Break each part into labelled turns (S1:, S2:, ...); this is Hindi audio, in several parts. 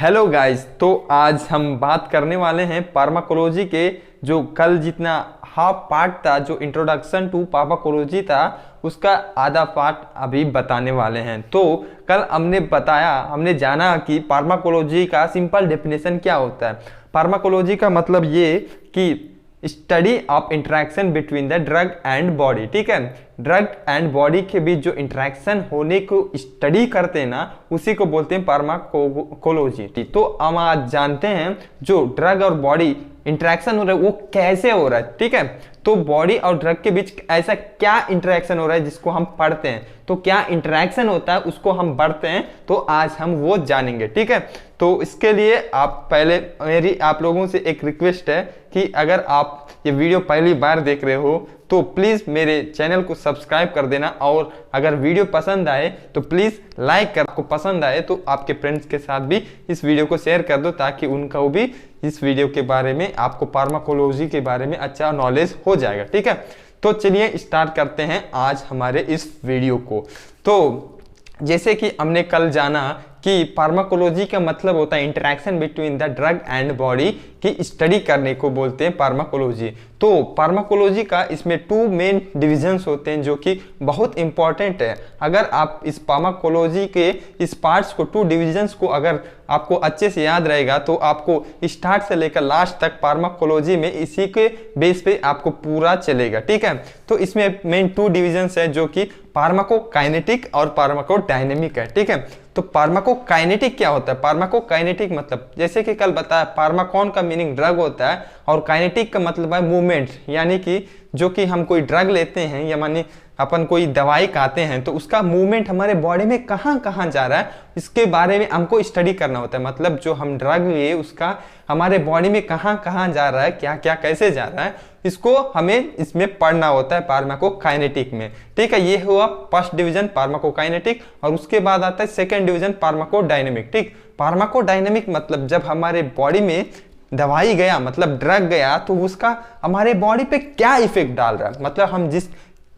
S1: हेलो गाइस, तो आज हम बात करने वाले हैं फार्माकोलॉजी के जो कल जितना हाफ पार्ट था, जो इंट्रोडक्शन टू फार्माकोलॉजी था, उसका आधा पार्ट अभी बताने वाले हैं। तो कल हमने जाना कि फार्माकोलॉजी का सिंपल डेफिनेशन क्या होता है। फार्माकोलॉजी का मतलब ये कि study of interaction between the drug and body. ठीक है, ड्रग एंड बॉडी के बीच जो इंटरेक्शन होने को स्टडी करते हैं ना, उसी को बोलते हैं फार्माकोलॉजी। तो हम आज जानते हैं जो ड्रग और बॉडी इंटरेक्शन हो रहा है वो कैसे हो रहा है। ठीक है, तो बॉडी और ड्रग के बीच ऐसा क्या इंटरेक्शन हो रहा है जिसको हम पढ़ते हैं, तो क्या इंटरेक्शन होता है उसको हम पढ़ते हैं। तो आज हम वो जानेंगे। ठीक है, तो इसके लिए मेरी आप लोगों से एक रिक्वेस्ट है कि अगर आप ये वीडियो पहली बार देख रहे हो तो प्लीज़ मेरे चैनल को सब्सक्राइब कर देना, और अगर वीडियो पसंद आए तो प्लीज़ लाइक कर, आपको पसंद आए तो आपके फ्रेंड्स के साथ भी इस वीडियो को शेयर कर दो, ताकि उनको भी इस वीडियो के बारे में, आपको फार्माकोलॉजी के बारे में अच्छा नॉलेज हो जाएगा। ठीक है, तो चलिए स्टार्ट करते हैं आज हमारे इस वीडियो को। तो जैसे कि हमने कल जाना कि फार्माकोलॉजी का मतलब होता है interaction between the drug and body की स्टडी करने को बोलते हैं फार्माकोलॉजी। तो फार्माकोलॉजी का इसमें 2 मेन डिविजन्स होते हैं जो कि बहुत इंपॉर्टेंट है। अगर आप इस फार्माकोलॉजी के इस पार्ट्स को 2 डिविजन्स को अगर आपको अच्छे से याद रहेगा तो आपको स्टार्ट से लेकर लास्ट तक फार्माकोलॉजी में इसी के बेस पे आपको पूरा चलेगा। ठीक है, तो इसमें मेन 2 डिविजन्स है जो कि फार्माकोकाइनेटिक और फार्माकोडायनेमिक है। ठीक है, तो फार्माकोकाइनेटिक क्या होता है? फार्माकोकाइनेटिक मतलब जैसे कि कल बताया, फार्माकोन का मीनिंग ड्रग होता है और काइनेटिक का मतलब है मूवमेंट, यानी कि जो कि हम कोई ड्रग लेते हैं या माने अपन कोई दवाई खाते हैं तो उसका मूवमेंट हमारे बॉडी में कहाँ कहाँ जा रहा है, इसके बारे में हमको स्टडी करना होता है। मतलब जो हम ड्रग लिए उसका हमारे बॉडी में कहाँ कहाँ जा रहा है, क्या क्या कैसे जा रहा है, इसको हमें इसमें पढ़ना होता है फार्माकोकाइनेटिक में। ठीक है, ये हुआ फर्स्ट डिवीजन फार्माकोकाइनेटिक, और उसके बाद आता है सेकेंड डिवीजन फार्माकोडायनेमिक। ठीक, फार्माकोडायनेमिक मतलब जब हमारे बॉडी में दवाई गया, मतलब ड्रग गया, तो उसका हमारे बॉडी पे क्या इफेक्ट डाल रहा है, मतलब हम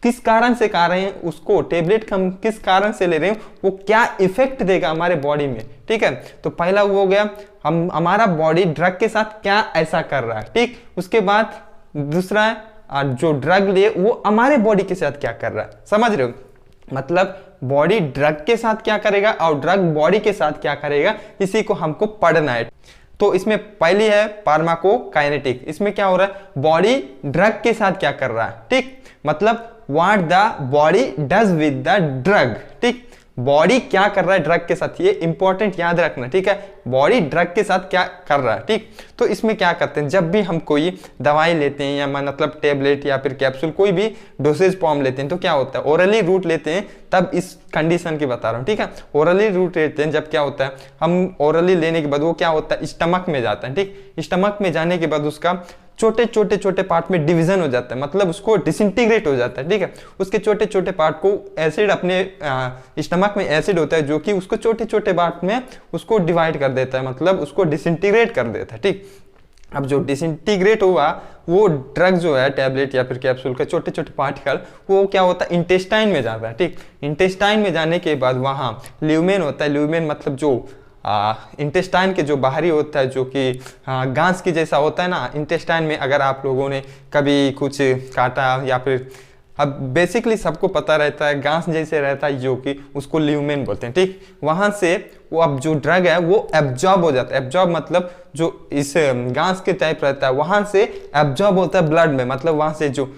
S1: किस कारण से खा रहे हैं उसको, टेबलेट हम किस कारण से ले रहे हैं, वो क्या इफेक्ट देगा हमारे बॉडी में। ठीक है, तो पहला वो हो गया हमारा बॉडी ड्रग के साथ क्या ऐसा कर रहा है। ठीक, उसके बाद दूसरा है जो ड्रग लिए वो हमारे बॉडी के साथ क्या कर रहा है। समझ रहे हो, मतलब बॉडी ड्रग के साथ क्या करेगा और ड्रग बॉडी के साथ क्या करेगा, इसी को हमको पढ़ना है। तो इसमें पहली है फार्माकोकाइनेटिक, इसमें क्या हो रहा है, बॉडी ड्रग के साथ क्या कर रहा है। ठीक, मतलब what the body does with the drug. ठीक, बॉडी क्या कर रहा है ड्रग के साथ, ये इंपॉर्टेंट याद रखना। ठीक है, बॉडी ड्रग के साथ क्या कर रहा है। ठीक, तो इसमें क्या करते हैं, जब भी हम कोई दवाई लेते हैं या मतलब टेबलेट या फिर कैप्सूल, कोई भी डोसेज फॉर्म लेते हैं, तो क्या होता है, ओरली रूट लेते हैं, तब इस कंडीशन की बता रहा हूँ। ठीक है, ओरली रूट लेते हैं, जब क्या होता है, हम ओरली लेने के बाद वो क्या होता है, स्टमक में जाता है। ठीक, स्टमक में जाने के बाद उसका छोटे छोटे पार्ट में डिवीजन हो जाता है, मतलब उसको डिसइंटीग्रेट हो जाता है। ठीक है, उसके छोटे छोटे पार्ट को एसिड, अपने स्टमक में एसिड होता है जो कि उसको छोटे छोटे पार्ट में उसको डिवाइड कर देता है, मतलब उसको डिसइंटीग्रेट कर देता है। ठीक, अब जो डिसइंटीग्रेट हुआ वो ड्रग जो है, टैबलेट या फिर कैप्सूल के छोटे छोटे पार्टिकल, वो क्या होता है, इंटेस्टाइन में जाता है। ठीक, इंटेस्टाइन में जाने के बाद वहाँ ल्यूमेन होता है। ल्यूमेन मतलब जो इंटेस्टाइन के जो बाहरी होता है, जो कि गांस की जैसा होता है ना इंटेस्टाइन में। अगर आप लोगों ने कभी कुछ काटा या फिर, अब बेसिकली सबको पता रहता है गांस जैसे रहता है, जो कि उसको ल्यूमेन बोलते हैं। ठीक, वहां से वो अब जो ड्रग है वो एब्जॉर्ब हो जाता है। एब्जॉर्ब मतलब जो इस गांस के टाइप रहता है, वहां से एब्जॉर्ब होता है ब्लड में, मतलब वहां से जो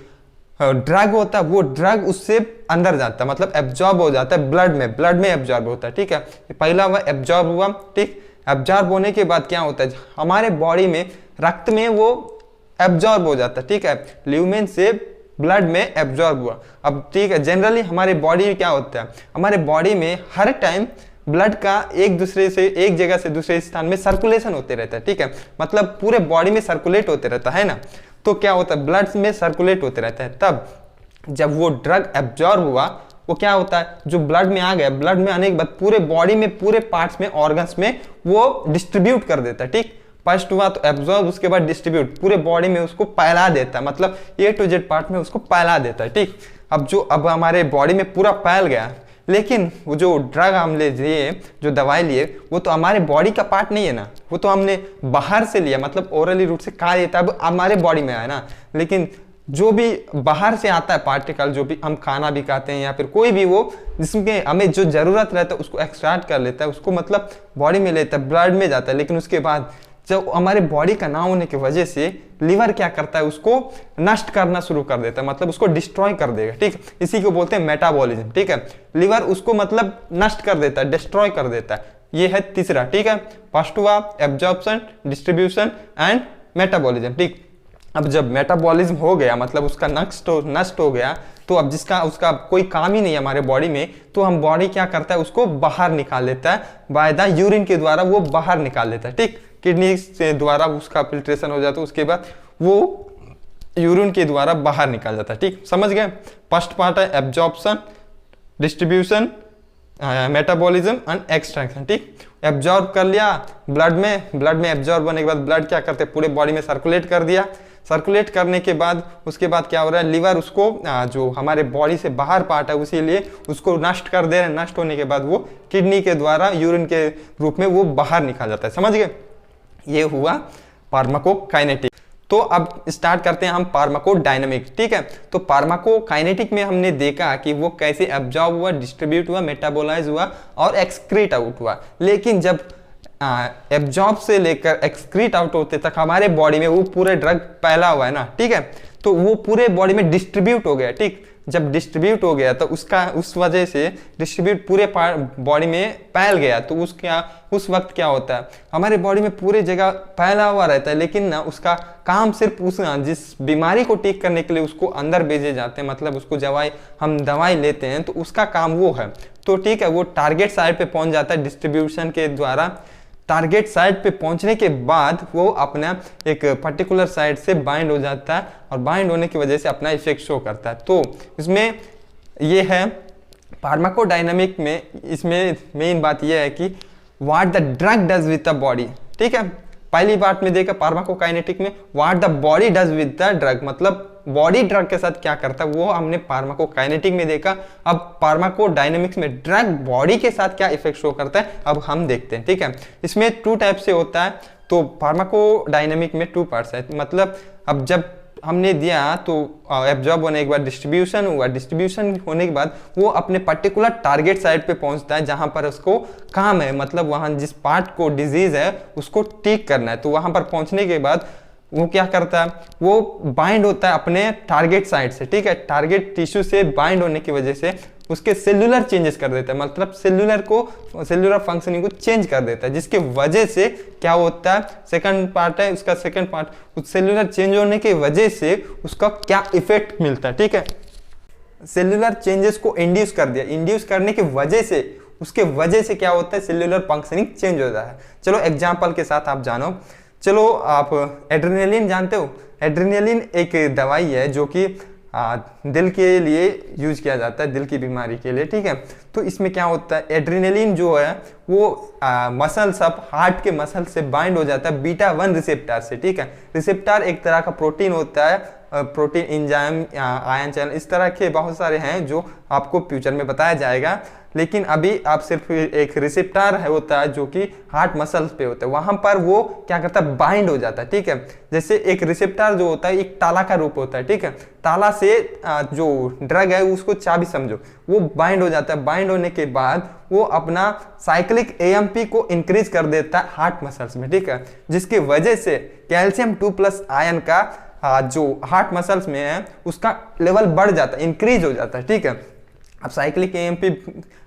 S1: ड्रग होता है वो ड्रग उससे अंदर जाता है, मतलब एब्जॉर्ब हो जाता है ब्लड में एब्जॉर्ब होता है। ठीक है, पहला हुआ एब्जॉर्ब हुआ। ठीक, एब्जॉर्ब होने के बाद क्या होता है, हमारे बॉडी में रक्त में वो एब्जॉर्ब हो जाता है। ठीक है, ल्यूमेन से ब्लड में एब्जॉर्ब हुआ। अब ठीक है, जनरली हमारे बॉडी क्या होता है, हमारे बॉडी में हर टाइम ब्लड का एक जगह से दूसरे स्थान में सर्कुलेशन होते रहता है। ठीक है, मतलब पूरे बॉडी में सर्कुलेट होते रहता है ना, तो क्या होता है, ब्लड में सर्कुलेट होते रहता है। तब जब वो ड्रग एब्जॉर्ब हुआ, वो क्या होता है, जो ब्लड में आ गया, ब्लड में आने के बाद पूरे बॉडी में, पूरे पार्ट्स में, ऑर्गन्स में वो डिस्ट्रीब्यूट कर देता है। ठीक, फर्स्ट हुआ तो एब्जॉर्ब, उसके बाद डिस्ट्रीब्यूट, पूरे बॉडी में उसको फैला देता है, मतलब A to Z पार्ट में उसको फैला देता है। ठीक, अब हमारे बॉडी में पूरा फैल गया, लेकिन वो जो ड्रग हम लिए, जो दवाई लिए, वो तो हमारे बॉडी का पार्ट नहीं है ना, वो तो हमने बाहर से लिया, मतलब ओरली रूट से खा लिया, तब हमारे बॉडी में आया ना। लेकिन जो भी बाहर से आता है पार्टिकल, जो भी हम खाना भी खाते हैं या फिर कोई भी वो जिसमें हमें जो जरूरत रहता है उसको एक्सट्रैक्ट कर लेता है, उसको मतलब बॉडी में लेता है, ब्लड में जाता है। लेकिन उसके बाद जब हमारे बॉडी का ना होने की वजह से लिवर क्या करता है, उसको नष्ट करना शुरू कर देता है, मतलब उसको डिस्ट्रॉय कर देगा, ठीक। इसी को बोलते हैं मेटाबॉलिज्म, ठीक है। लिवर उसको मतलब नष्ट कर देता है, डिस्ट्रॉय कर देता है। ये है तीसरा, ठीक है। फर्स्ट हुआ एब्जॉर्प्शन, डिस्ट्रीब्यूशन एंड मेटाबॉलिज्म, ठीक। अब जब मेटाबॉलिज्म हो गया, मतलब उसका नष्ट हो गया, तो अब जिसका उसका कोई काम ही नहीं है हमारे बॉडी में, तो हम बॉडी क्या करता है, उसको बाहर निकाल लेता है, बाय द यूरिन के द्वारा वो बाहर निकाल लेता है, ठीक। किडनी से द्वारा उसका फिल्ट्रेशन हो जाता है, उसके बाद वो यूरिन के द्वारा बाहर निकाल जाता है, ठीक। समझ गए। फर्स्ट पार्ट है absorption, distribution, metabolism and extraction, ठीक। एब्जॉर्ब कर लिया ब्लड में एब्जॉर्ब होने के बाद ब्लड क्या करते हैं, पूरे बॉडी में सर्कुलेट कर दिया। सर्कुलेट करने के बाद उसके बाद क्या हो रहा है, लिवर उसको जो हमारे बॉडी से बाहर पार्ट है उसी लिए उसको नष्ट कर दे रहे हैं। नष्ट होने के बाद वो किडनी के द्वारा यूरिन के रूप में वो बाहर निकाल जाता है। समझ गए। ये हुआ फार्माकोकाइनेटिक। तो अब स्टार्ट करते हैं हम फार्माकोडायनामिक, ठीक है। तो फार्माकोकाइनेटिक में हमने देखा कि वो कैसे एब्जॉर्ब हुआ, डिस्ट्रीब्यूट हुआ, मेटाबोलाइज हुआ और एक्सक्रीट आउट हुआ। लेकिन जब एब्जॉर्ब से लेकर एक्सक्रीट आउट होते तक हमारे बॉडी में वो पूरे ड्रग फैला हुआ है ना, ठीक है। तो वो पूरे बॉडी में डिस्ट्रीब्यूट हो गया, ठीक। जब डिस्ट्रीब्यूट हो गया तो उस वजह से डिस्ट्रीब्यूट पूरे बॉडी में फैल गया, तो उस वक्त क्या होता है, हमारे बॉडी में पूरे जगह फैला हुआ रहता है, लेकिन ना उसका काम सिर्फ जिस बीमारी को ठीक करने के लिए उसको अंदर भेजे जाते हैं, मतलब उसको हम दवाई लेते हैं, तो उसका काम वो है। तो ठीक है, वो टारगेट साइट पे पहुंच जाता है डिस्ट्रीब्यूशन के द्वारा। टारगेट साइट पे पहुंचने के बाद वो अपना एक पर्टिकुलर साइट से बाइंड हो जाता है और बाइंड होने की वजह से अपना इफेक्ट शो करता है। तो इसमें ये है फार्माकोडायनामिक में, इसमें मेन बात ये है कि what the drug does with the body, ठीक है। पहली बात में देखा फार्माकोकाइनेटिक में what the body does with the drug, मतलब बॉडी ड्रग के साथ क्या करता है वो हमने फार्माकोकाइनेटिक में देखा। अब फार्माकोडायनामिक्स में ड्रग बॉडी के साथ क्या इफेक्ट शो करता है अब हम देखते हैं, ठीक है। इसमें 2 टाइप से होता है। तो फार्माकोडायनामिक में 2 पार्ट्स है, मतलब अब जब हमने दिया तो एब्जॉर्ब होने के बाद डिस्ट्रीब्यूशन हुआ, डिस्ट्रीब्यूशन होने के बाद वो अपने पर्टिकुलर टारगेट साइट पे पहुंचता है जहां पर उसको काम है, मतलब वहां जिस पार्ट को डिजीज है उसको ठीक करना है। तो वहां पर पहुंचने के बाद वो क्या करता है, वो बाइंड होता है अपने टारगेट साइट से, ठीक है। टारगेट टिश्यू से बाइंड होने की वजह से उसके सेल्यूलर चेंजेस कर देता है, मतलब सेल्यूलर फंक्शनिंग को चेंज कर देता है, जिसके वजह से क्या होता है, सेकंड पार्ट है उसका, सेकंड पार्ट उस सेल्यूलर चेंज होने की वजह से उसका क्या इफेक्ट मिलता है, ठीक है। सेल्यूलर चेंजेस को इंड्यूस कर दिया, इंड्यूस करने की वजह से उसके वजह से क्या होता है, सेल्यूलर फंक्शनिंग चेंज होता है। चलो एग्जाम्पल के साथ आप जानो। चलो आप एड्रेनलिन जानते हो। एड्रेनलिन एक दवाई है जो कि दिल के लिए यूज किया जाता है, दिल की बीमारी के लिए, ठीक है। तो इसमें क्या होता है, एड्रेनलिन जो है वो मसल सब हार्ट के मसल से बाइंड हो जाता है बीटा 1 रिसेप्टर से, ठीक है। रिसेप्टर एक तरह का प्रोटीन होता है, प्रोटीन एंजाइम आयन चैनल इस तरह के बहुत सारे हैं जो आपको फ्यूचर में बताया जाएगा। लेकिन अभी आप सिर्फ एक रिसेप्टर है होता है जो कि हार्ट मसल्स पे होता है, वहां पर वो क्या करता है, बाइंड हो जाता है, ठीक है। जैसे एक रिसेप्टर जो होता है एक ताला का रूप होता है, ठीक है। ताला से जो ड्रग है उसको चाबी समझो, वो बाइंड हो जाता है। बाइंड होने के बाद वो अपना साइक्लिक एएमपी को इंक्रीज कर देता है हार्ट मसल्स में, ठीक है। जिसकी वजह से कैल्शियम 2+ आयन का जो हार्ट मसल्स में है उसका लेवल बढ़ जाता है, इंक्रीज हो जाता है, ठीक है। अब साइक्लिक एएमपी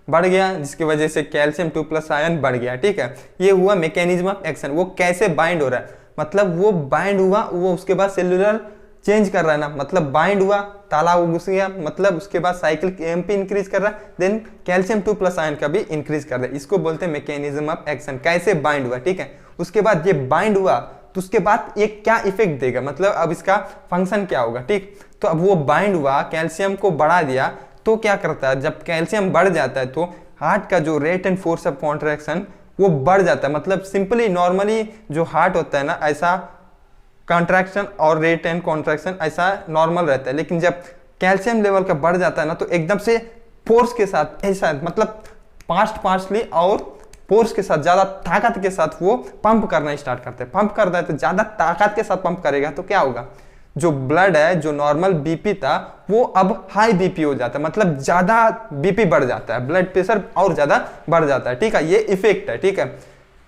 S1: बढ़ गया जिसकी वजह से कैल्शियम 2+ आयन बढ़ गया, ठीक है। ये हुआ मैकेनिज्म ऑफ एक्शन। वो कैसे बाइंड हो रहा है, मतलब वो बाइंड हुआ, वो उसके बाद सेल्यूलर चेंज कर रहा है ना, मतलब बाइंड हुआ, ताला वो घुस गया, मतलब उसके बाद साइक्लिक एएमपी इंक्रीज कर रहा है, देन कैल्शियम 2+ आयन का भी इंक्रीज कर रहा है। इसको बोलते हैं मैकेनिज्म ऑफ एक्शन, कैसे बाइंड हुआ, ठीक है। उसके बाद ये बाइंड हुआ तो उसके बाद ये क्या इफेक्ट देगा, मतलब अब इसका फंक्शन क्या होगा, ठीक। तो अब वो बाइंड हुआ, कैल्शियम को बढ़ा दिया, तो क्या करता है, जब कैल्शियम बढ़ जाता है तो हार्ट का जो rate and force of contraction वो बढ़ जाता है। मतलब सिंपली नॉर्मली जो हार्ट होता है ना, ऐसा कॉन्ट्रैक्शन और रेट एंड कॉन्ट्रैक्शन ऐसा नॉर्मल रहता है, लेकिन जब कैल्शियम लेवल का बढ़ जाता है ना तो एकदम से फोर्स के साथ ऐसा मतलब फास्टली और फोर्स के साथ ज्यादा ताकत के साथ वो पंप करना स्टार्ट करते हैं। पंप करता है तो ज्यादा ताकत के साथ पंप करेगा तो क्या होगा, जो ब्लड है, जो नॉर्मल बीपी था वो अब हाई बीपी हो जाता है, मतलब ज्यादा बीपी बढ़ जाता है, ब्लड प्रेशर और ज्यादा बढ़ जाता है। ठीक है, ये इफेक्ट है। ठीक है,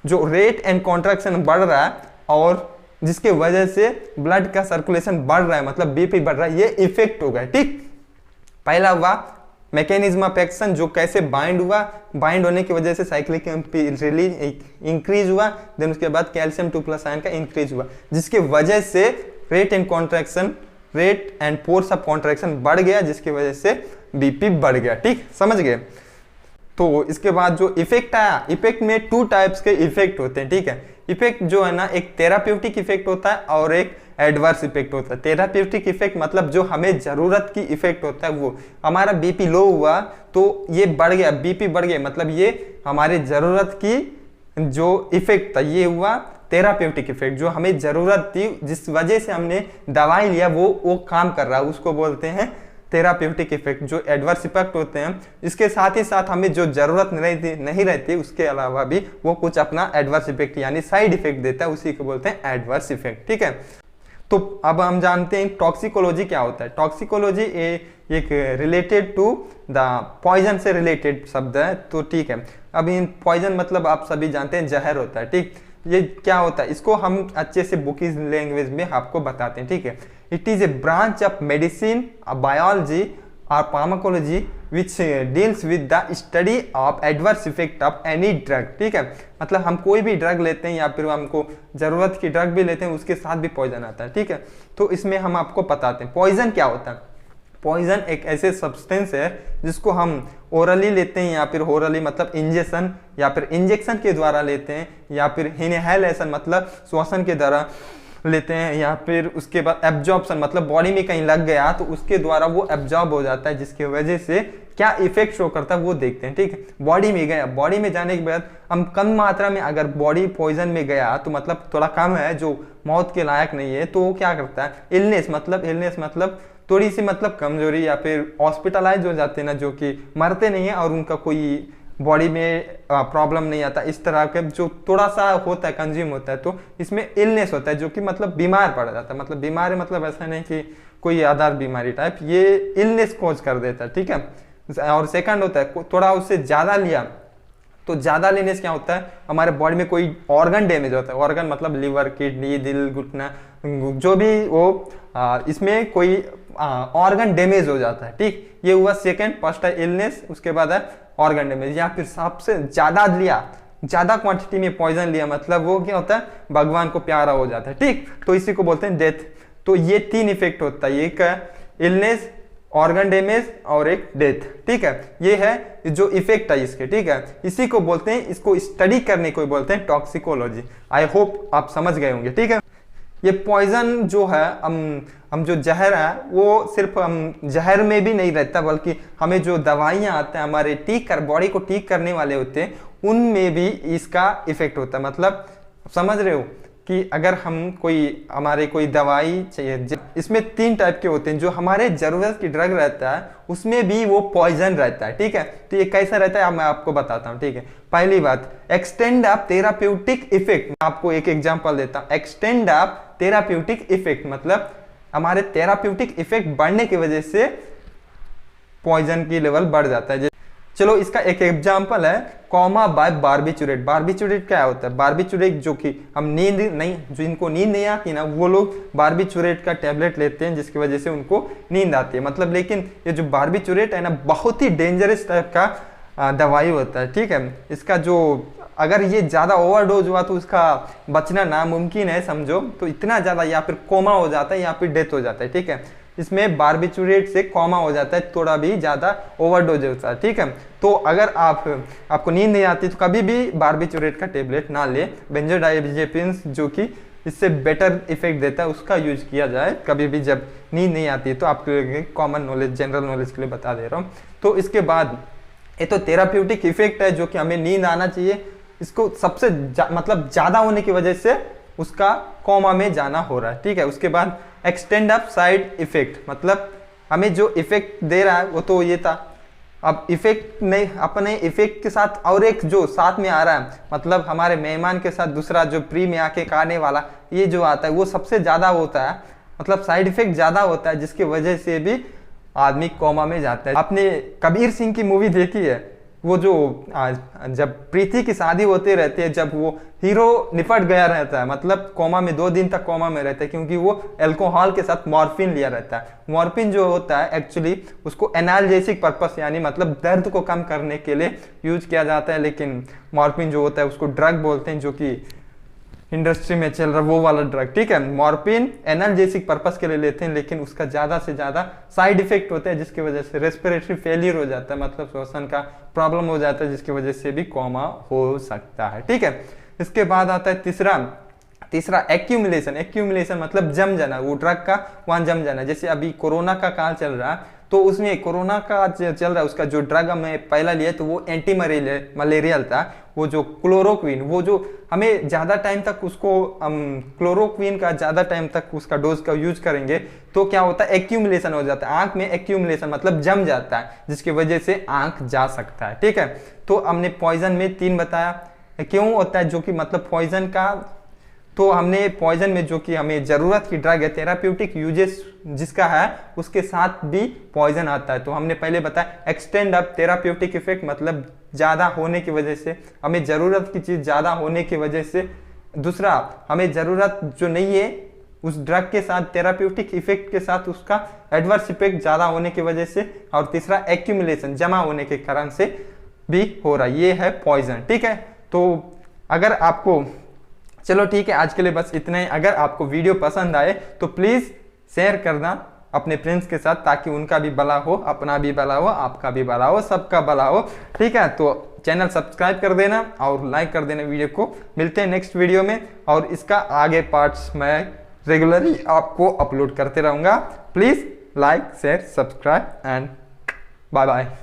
S1: जो रेट एंड कॉन्ट्रैक्शन बढ़ रहा है और जिसके वजह से ब्लड का सर्कुलेशन बढ़ रहा है, मतलब बीपी बढ़ रहा है, ये इफेक्ट हो गया। ठीक, पहला हुआ मैकेनिज्म ऑफ एक्शन, जो कैसे बाइंड हुआ, बाइंड होने की वजह से साइक्लिक रिलीज इंक्रीज हुआ, देन उसके बाद कैल्शियम 2+ आयन का इंक्रीज हुआ, जिसके वजह से rate and contraction, rate and force of contraction बढ़ गया, जिसकी वजह से बीपी बढ़ गया। ठीक, समझ गए। तो इसके बाद जो इफेक्ट आया, इफेक्ट में 2 टाइप्स के इफेक्ट होते हैं। ठीक है, इफेक्ट जो है ना, एक थेराप्यूटिक इफेक्ट होता है और एक एडवर्स इफेक्ट होता है। थेराप्यूटिक इफेक्ट मतलब जो हमें जरूरत की इफेक्ट होता है, वो हमारा बीपी लो हुआ तो ये बढ़ गया, बीपी बढ़ गया, मतलब ये हमारे जरूरत की जो इफेक्ट था ये हुआ थेराप्यूटिक इफेक्ट, जो हमें जरूरत थी, जिस वजह से हमने दवाई लिया वो काम कर रहा है, उसको बोलते हैं थेराप्यूटिक इफेक्ट। जो एडवर्स इफेक्ट होते हैं, इसके साथ ही साथ हमें जो जरूरत नहीं रहती उसके अलावा भी वो कुछ अपना एडवर्स इफेक्ट यानी साइड इफेक्ट देता है, उसी को बोलते हैं एडवर्स इफेक्ट। ठीक है, तो अब हम जानते हैं टॉक्सिकोलॉजी क्या होता है। टॉक्सिकोलॉजी एक रिलेटेड टू द पॉइजन से रिलेटेड शब्द है। तो ठीक है, अब इन पॉइजन मतलब आप सभी जानते हैं जहर होता है। ठीक, ये क्या होता है, इसको हम अच्छे से बुकिश लैंग्वेज में आपको बताते हैं। ठीक है, it is a branch of medicine, biology और pharmacology which deals with the study of adverse effect of any drug. ठीक है, मतलब हम कोई भी ड्रग लेते हैं या फिर हमको जरूरत की ड्रग भी लेते हैं, उसके साथ भी पॉइजन आता है। ठीक है, तो इसमें हम आपको बताते हैं पॉइजन क्या होता है। पॉइजन एक ऐसे सब्सटेंस है जिसको हम ओरली लेते हैं या फिर ओरली मतलब इंजेक्शन या फिर इंजेक्शन के द्वारा लेते हैं, या फिर इनहेलेशन मतलब श्वसन के द्वारा लेते हैं, या फिर उसके बाद एब्जॉर्प्शन मतलब बॉडी में कहीं लग गया तो उसके द्वारा वो एब्जॉर्ब हो जाता है, जिसकी वजह से क्या इफेक्ट शो करता है वो देखते हैं। ठीक है, बॉडी में गया, बॉडी में जाने के बाद हम कम मात्रा में अगर बॉडी पॉइजन में गया तो मतलब थोड़ा कम है, जो मौत के लायक नहीं है, तो वो क्या करता है, इलनेस मतलब थोड़ी सी मतलब कमजोरी या फिर हॉस्पिटलाइज हो जाते हैं ना, जो कि मरते नहीं है और उनका कोई बॉडी में प्रॉब्लम नहीं आता, इस तरह के जो थोड़ा सा होता है, कंज्यूम होता है, तो इसमें इलनेस होता है, जो कि मतलब बीमार पड़ जाता है। मतलब बीमारी मतलब ऐसा नहीं कि कोई आधार बीमारी टाइप, ये इलनेस कॉज कर देता है। ठीक है, और सेकंड होता है थोड़ा उससे ज्यादा लिया, तो ज्यादा लेने से क्या होता है, हमारे बॉडी में कोई ऑर्गन डैमेज होता है। ऑर्गन मतलब लिवर, किडनी, दिल, घुटना, जो भी वो इसमें कोई ऑर्गन डैमेज हो जाता है। ठीक, ये हुआ सेकंड। फर्स्ट है इलनेस, उसके बाद है ऑर्गन डैमेज, या फिर सबसे ज्यादा लिया, ज्यादा क्वांटिटी में पॉइजन लिया, मतलब वो क्या होता है, भगवान को प्यारा हो जाता है। ठीक, तो इसी को बोलते हैं डेथ। तो ये 3 इफेक्ट होता है, एक है इलनेस, ऑर्गन डैमेज और एक डेथ। ठीक है, ये है जो इफेक्ट है इसके। ठीक है, इसी को बोलते हैं, इसको स्टडी करने को बोलते हैं टॉक्सिकोलॉजी। आई होप आप समझ गए होंगे। ठीक है, ये पॉइजन जो है, हम जो जहर है वो सिर्फ हम जहर में भी नहीं रहता, बल्कि हमें जो दवाइयाँ आते हैं हमारे बॉडी को ठीक करने वाले होते हैं, उनमें भी इसका इफेक्ट होता है। मतलब समझ रहे हो कि अगर हमारे कोई दवाई चाहिए, इसमें 3 टाइप के होते हैं, जो हमारे जरूरत की ड्रग रहता है उसमें भी वो पॉइजन रहता है। ठीक है, तो ये कैसा रहता है मैं आपको बताता हूँ। ठीक है, पहली बात, एक्सटेंड ऑफ थेराप्यूटिक इफेक्ट। मैं आपको एक एग्जांपल देता हूँ। एक्सटेंड ऑफ थेराप्यूटिक इफेक्ट मतलब हमारे थेराप्यूटिक इफेक्ट बढ़ने की वजह से पॉइजन की लेवल बढ़ जाता है। चलो इसका एक एग्जांपल है कोमा बाय बार्बिचुरेट। बार्बिचुरेट क्या होता है, बार्बिचुरेट जो कि जो इनको नींद नहीं आती ना, वो लोग बार्बिचुरेट का टैबलेट लेते हैं, जिसकी वजह से उनको नींद आती है। मतलब लेकिन ये जो बार्बिचुरेट है ना, बहुत ही डेंजरस टाइप का दवाई होता है। ठीक है, इसका जो अगर ये ज्यादा ओवरडोज हुआ तो उसका बचना नामुमकिन है, समझो। तो इतना ज्यादा या फिर कोमा हो जाता है या फिर डेथ हो जाता है। ठीक है, इसमें बार्बिचुरेट से कोमा हो जाता है, थोड़ा भी ज्यादा ओवरडोज होता है। ठीक है, तो अगर आपको नींद नहीं आती तो कभी भी बार्बिचुरेट का टेबलेट ना ले। बेंजोडाइजेपिन्स जो कि इससे बेटर इफेक्ट देता है, उसका यूज किया जाए कभी भी जब नींद नहीं आती है। तो आपके कॉमन नॉलेज, जनरल नॉलेज के लिए बता दे रहा हूँ। तो इसके बाद ये तो थेराप्यूटिक इफेक्ट है, जो कि हमें नींद आना चाहिए, इसको सबसे मतलब ज्यादा होने की वजह से उसका कोमा में जाना हो रहा है। ठीक है, उसके बाद एक्सटेंड ऑफ साइड इफेक्ट मतलब हमें जो इफेक्ट दे रहा है वो तो ये था, अब इफेक्ट नहीं, अपने इफेक्ट के साथ और एक जो साथ में आ रहा है, मतलब हमारे मेहमान के साथ दूसरा जो प्री में आके खाने वाला ये जो आता है वो सबसे ज़्यादा होता है, मतलब साइड इफेक्ट ज़्यादा होता है, जिसकी वजह से भी आदमी कोमा में जाता है। आपने कबीर सिंह की मूवी देखी है? वो जो जब प्रीति की शादी होते रहती है, जब वो हीरो निपट गया रहता है, मतलब कोमा में 2 दिन तक कोमा में रहता है, क्योंकि वो अल्कोहल के साथ मॉर्फिन लिया रहता है। मॉर्फिन जो होता है एक्चुअली उसको एनाल्जेसिक पर्पस यानी मतलब दर्द को कम करने के लिए यूज किया जाता है, लेकिन मॉर्फिन जो होता है उसको ड्रग बोलते हैं, जो कि इंडस्ट्री में चल रहा वो वाला ड्रग। ठीक है, मॉर्फिन एनाल्जेसिक पर्पस के लिए लेते हैं, लेकिन उसका ज़्यादा से ज़्यादा साइड इफेक्ट होता है, जिसकी वजह से रेस्पिरेटरी फेलियर हो जाता है, मतलब श्वसन का प्रॉब्लम हो जाता है, जिसकी वजह से भी कोमा हो सकता है। ठीक है, इसके बाद आता है तीसरा एक्यूमुलेशन। एक्यूमुलेशन मतलब जम जाना, वो ड्रग का वहाँ जम जाना। जैसे अभी कोरोना का काल चल रहा है, तो उसमें कोरोना का चल रहा है, उसका जो ड्रग हमें पहला लिया तो वो एंटी मलेरियल था, वो जो क्लोरोक्विन, वो जो हमें ज़्यादा टाइम तक उसको क्लोरोक्विन का ज़्यादा टाइम तक उसका डोज का यूज करेंगे तो क्या होता है, एक्यूमुलेशन हो जाता है आँख में। एक्यूमुलेशन मतलब जम जाता है, जिसकी वजह से आँख जा सकता है। ठीक है, तो हमने पॉइजन में 3 बताया क्यों होता है, जो कि मतलब पॉइजन का, तो हमने पॉइजन में जो कि हमें ज़रूरत की ड्रग है, थेराप्यूटिक यूजेस जिसका है उसके साथ भी पॉइजन आता है। तो हमने पहले बताया एक्सटेंड अप थेराप्यूटिक इफेक्ट, मतलब ज़्यादा होने की वजह से, हमें ज़रूरत की चीज़ ज़्यादा होने की वजह से। दूसरा, हमें ज़रूरत जो नहीं है उस ड्रग के साथ थेराप्यूटिक इफेक्ट के साथ उसका एडवर्स इफेक्ट ज़्यादा होने की वजह से। और तीसरा, एक्यूमुलेशन जमा होने के कारण से भी हो रहा है, ये है पॉइजन। ठीक है, तो अगर आपको, चलो ठीक है, आज के लिए बस इतना ही। अगर आपको वीडियो पसंद आए तो प्लीज़ शेयर करना अपने फ्रेंड्स के साथ, ताकि उनका भी भला हो, अपना भी भला हो, आपका भी भला हो, सबका भला हो। ठीक है, तो चैनल सब्सक्राइब कर देना और लाइक कर देना वीडियो को। मिलते हैं नेक्स्ट वीडियो में, और इसका आगे पार्ट्स मैं रेगुलरली आपको अपलोड करते रहूँगा। Please like, share, subscribe and bye bye.